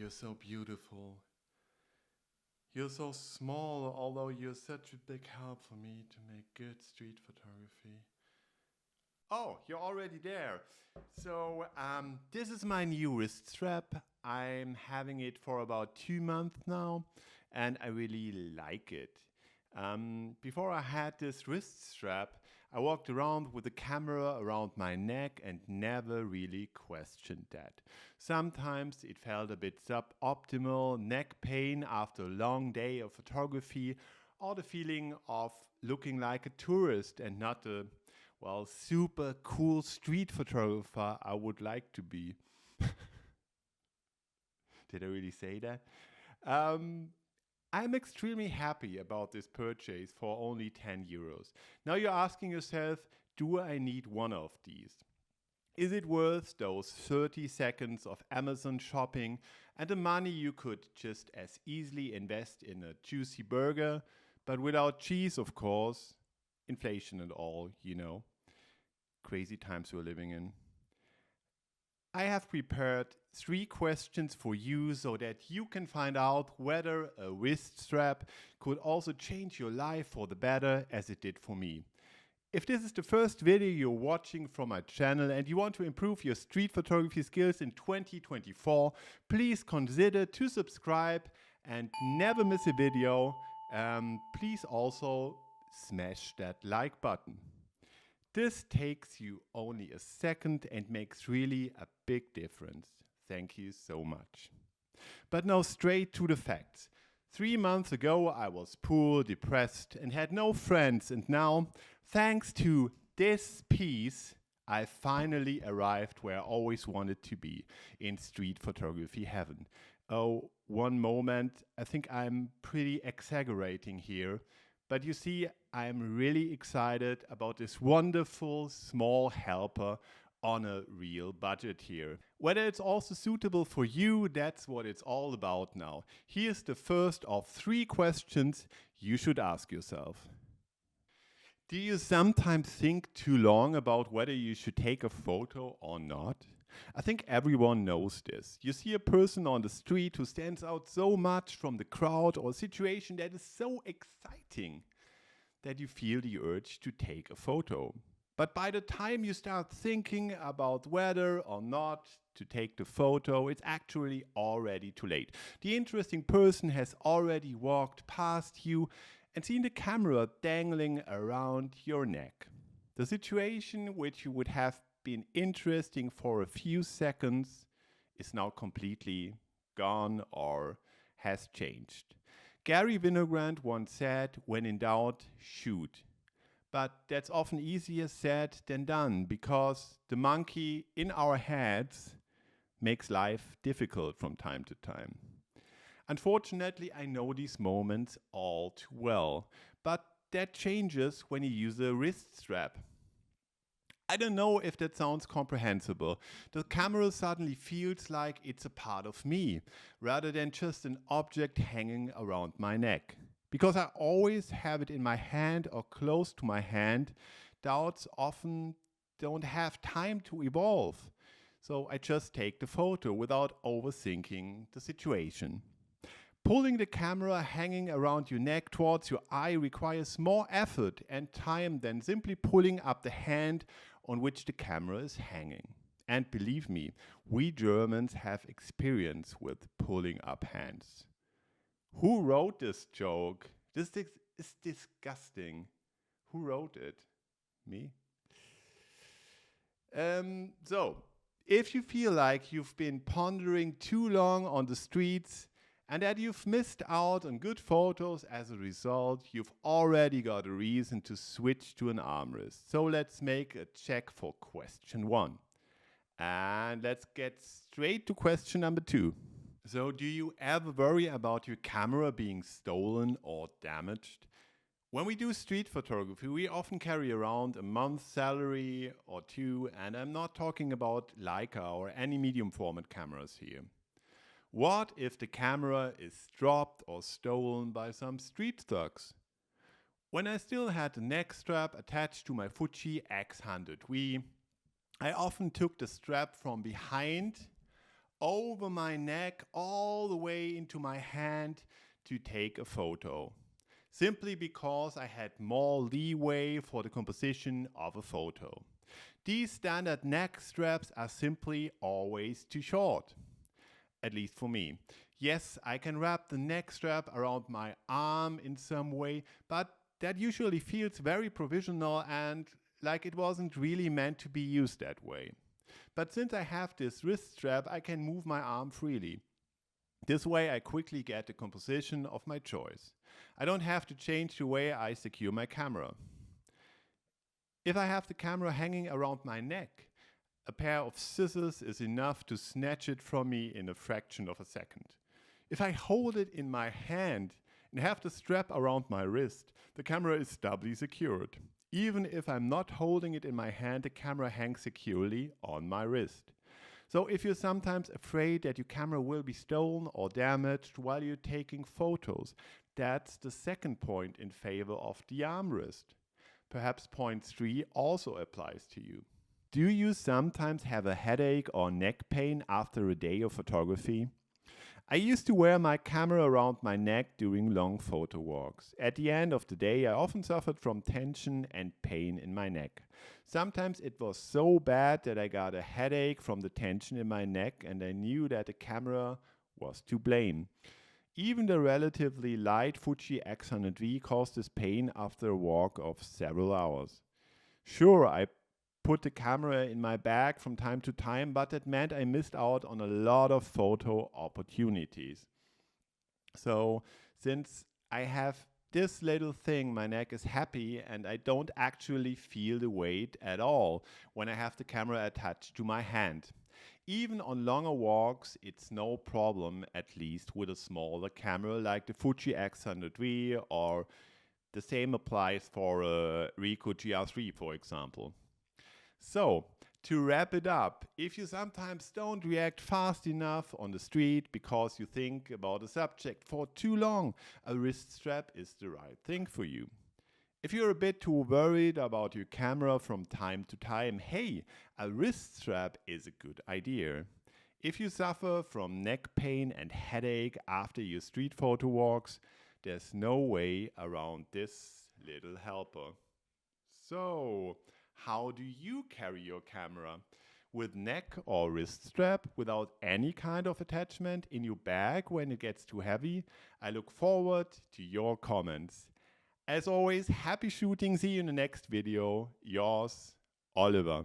you're so beautiful. You're so small, although you're such a big help for me to make good street photography. Oh, you're already there. So, this is my new wrist strap. I'm having it for about 2 months now, and I really like it. Before I had this wrist strap, I walked around with a camera around my neck and never really questioned that. Sometimes it felt a bit suboptimal, neck pain after a long day of photography, or the feeling of looking like a tourist and not a, well, super cool street photographer I would like to be. Did I really say that? Um, I'm extremely happy about this purchase for only 10 euros. Now you're asking yourself, do I need one of these? Is it worth those 30 seconds of Amazon shopping and the money you could just as easily invest in a juicy burger, but without cheese, of course? Inflation and all, you know. Crazy times we're living in. I have prepared 3 questions for you so that you can find out whether a wrist strap could also change your life for the better as it did for me. If this is the first video you're watching from my channel and you want to improve your street photography skills in 2024, please consider to subscribe and never miss a video. Please also smash that like button. This takes you only a second and makes really a big difference. Thank you so much. But now straight to the facts. 3 months ago I was poor, depressed and had no friends, and now, thanks to this piece, I finally arrived where I always wanted to be, in street photography heaven. Oh, one moment, I think I'm pretty exaggerating here. But you see, I'm really excited about this wonderful small helper on a real budget here. Whether it's also suitable for you, that's what it's all about now. Here's the first of 3 questions you should ask yourself. Do you sometimes think too long about whether you should take a photo or not? I think everyone knows this. You see a person on the street who stands out so much from the crowd or a situation that is so exciting that you feel the urge to take a photo. But by the time you start thinking about whether or not to take the photo, it's actually already too late. The interesting person has already walked past you and seen the camera dangling around your neck. The situation which would have been interesting for a few seconds is now completely gone or has changed. Gary Winogrand once said, when in doubt, shoot. But that's often easier said than done, because the monkey in our heads makes life difficult from time to time. Unfortunately, I know these moments all too well, but that changes when you use a wrist strap. I don't know if that sounds comprehensible. The camera suddenly feels like it's a part of me, rather than just an object hanging around my neck. Because I always have it in my hand or close to my hand, doubts often don't have time to evolve. So I just take the photo without overthinking the situation. Pulling the camera hanging around your neck towards your eye requires more effort and time than simply pulling up the hand on which the camera is hanging. And believe me, we Germans have experience with pulling up hands. Who wrote this joke? This is disgusting. Who wrote it? Me? So, if you feel like you've been pondering too long on the streets and that you've missed out on good photos as a result, you've already got a reason to switch to an armrest. So let's make a check for question 1. And let's get straight to question number 2. So do you ever worry about your camera being stolen or damaged? When we do street photography, we often carry around a month's salary or 2, and I'm not talking about Leica or any medium format cameras here. What if the camera is dropped or stolen by some street thugs? When I still had the neck strap attached to my Fuji X100V, I often took the strap from behind over my neck all the way into my hand to take a photo, simply because I had more leeway for the composition of a photo. These standard neck straps are simply always too short, at least for me. Yes, I can wrap the neck strap around my arm in some way, but that usually feels very provisional and like it wasn't really meant to be used that way. But since I have this wrist strap, I can move my arm freely. This way I quickly get the composition of my choice. I don't have to change the way I secure my camera. If I have the camera hanging around my neck, a pair of scissors is enough to snatch it from me in a fraction of a second. If I hold it in my hand and have the strap around my wrist, the camera is doubly secured. Even if I'm not holding it in my hand, the camera hangs securely on my wrist. So if you're sometimes afraid that your camera will be stolen or damaged while you're taking photos, that's the second point in favor of the armrest. Perhaps point 3 also applies to you. Do you sometimes have a headache or neck pain after a day of photography? I used to wear my camera around my neck during long photo walks. At the end of the day, I often suffered from tension and pain in my neck. Sometimes it was so bad that I got a headache from the tension in my neck, and I knew that the camera was to blame. Even the relatively light Fuji X100V caused this pain after a walk of several hours. Sure, I put the camera in my bag from time to time, but that meant I missed out on a lot of photo opportunities. So since I have this little thing, my neck is happy and I don't actually feel the weight at all when I have the camera attached to my hand. Even on longer walks, it's no problem, at least with a smaller camera like the Fuji X100V, or the same applies for a Ricoh GR3, for example. So, to wrap it up, if you sometimes don't react fast enough on the street because you think about a subject for too long, a wrist strap is the right thing for you. If you're a bit too worried about your camera from time to time, hey, a wrist strap is a good idea. If you suffer from neck pain and headache after your street photo walks, there's no way around this little helper. So, how do you carry your camera? With neck or wrist strap, without any kind of attachment in your bag when it gets too heavy? I look forward to your comments. As always, happy shooting. See you in the next video. Yours, Oliver.